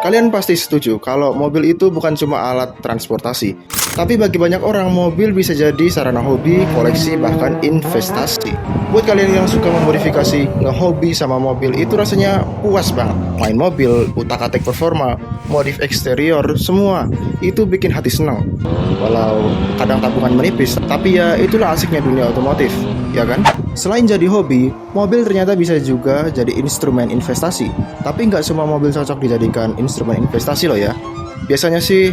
Kalian pasti setuju kalau mobil itu bukan cuma alat transportasi, tapi bagi banyak orang mobil bisa jadi sarana hobi, koleksi, bahkan investasi. Buat kalian yang suka memodifikasi, ngehobi sama mobil itu rasanya puas banget. Main mobil, utak-atik performa, modif eksterior, semua itu bikin hati senang. Walau kadang tabungan menipis, tapi ya itulah asiknya dunia otomotif, ya kan? Selain jadi hobi, mobil ternyata bisa juga jadi instrumen investasi. Tapi nggak semua mobil cocok dijadikan instrumen investasi loh ya. Biasanya sih,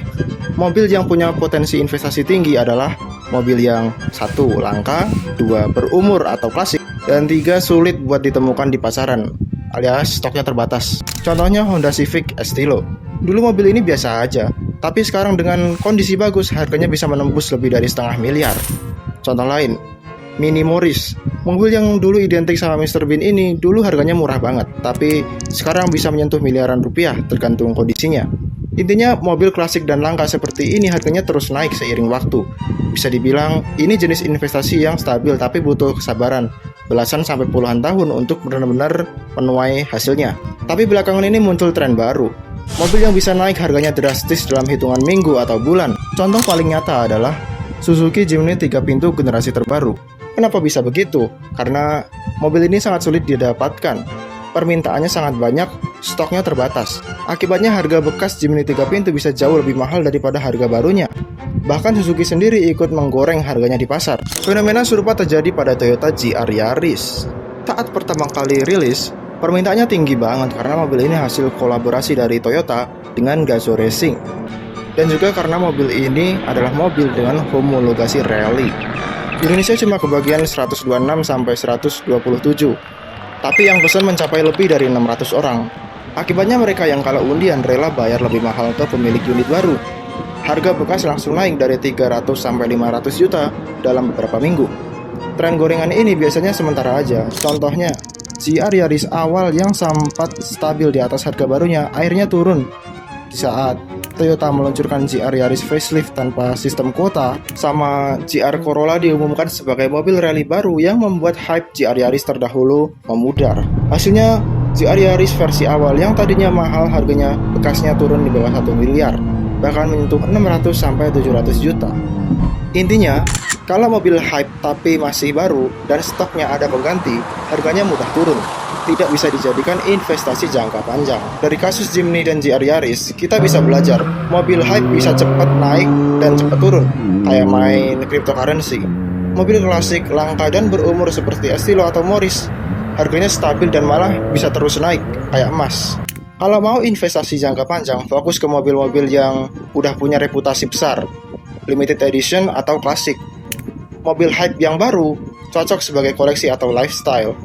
mobil yang punya potensi investasi tinggi adalah mobil yang 1. Langka, 2. Berumur atau klasik, dan 3. Sulit buat ditemukan di pasaran, alias stoknya terbatas. Contohnya Honda Civic Estilo. Dulu mobil ini biasa aja, tapi sekarang dengan kondisi bagus harganya bisa menembus lebih dari setengah miliar. Contoh lain, Mini Morris. Mobil yang dulu identik sama Mr. Bean ini dulu harganya murah banget, tapi sekarang bisa menyentuh miliaran rupiah tergantung kondisinya. Intinya mobil klasik dan langka seperti ini harganya terus naik seiring waktu. Bisa dibilang ini jenis investasi yang stabil tapi butuh kesabaran belasan sampai puluhan tahun untuk benar-benar menuai hasilnya. Tapi belakangan ini muncul tren baru. Mobil yang bisa naik harganya drastis dalam hitungan minggu atau bulan. Contoh paling nyata adalah Suzuki Jimny 3 pintu generasi terbaru. Kenapa bisa begitu? Karena mobil ini sangat sulit didapatkan. Permintaannya sangat banyak, stoknya terbatas. Akibatnya harga bekas Jimny 3 pintu bisa jauh lebih mahal daripada harga barunya. Bahkan Suzuki sendiri ikut menggoreng harganya di pasar. Fenomena serupa terjadi pada Toyota GR Yaris. Saat pertama kali rilis, permintaannya tinggi banget karena mobil ini hasil kolaborasi dari Toyota dengan Gazoo Racing. Dan juga karena mobil ini adalah mobil dengan homologasi rally. Di Indonesia cuma kebagian 126 sampai 127. Tapi yang pesan mencapai lebih dari 600 orang. Akibatnya mereka yang kalah undian rela bayar lebih mahal ke pemilik unit baru. Harga bekas langsung naik dari 300 sampai 500 juta dalam beberapa minggu. Tren gorengan ini biasanya sementara aja. Contohnya, GR Yaris awal yang sempat stabil di atas harga barunya akhirnya turun di saat Toyota meluncurkan GR Yaris facelift tanpa sistem kuota, sama GR Corolla diumumkan sebagai mobil rally baru yang membuat hype GR Yaris terdahulu memudar. Hasilnya, GR Yaris versi awal yang tadinya mahal harganya bekasnya turun di bawah 1 miliar, bahkan menyentuh 600 sampai 700 juta. Intinya, kalau mobil hype tapi masih baru dan stoknya ada pengganti, harganya mudah turun. Tidak bisa dijadikan investasi jangka panjang. Dari kasus Jimny dan GR Yaris, kita bisa belajar mobil hype bisa cepat naik dan cepat turun, kayak main cryptocurrency. Mobil klasik, langka dan berumur seperti Estilo atau Morris, harganya stabil dan malah bisa terus naik, kayak emas. Kalau mau investasi jangka panjang, fokus ke mobil-mobil yang udah punya reputasi besar, limited edition atau klasik. Mobil hype yang baru cocok sebagai koleksi atau lifestyle.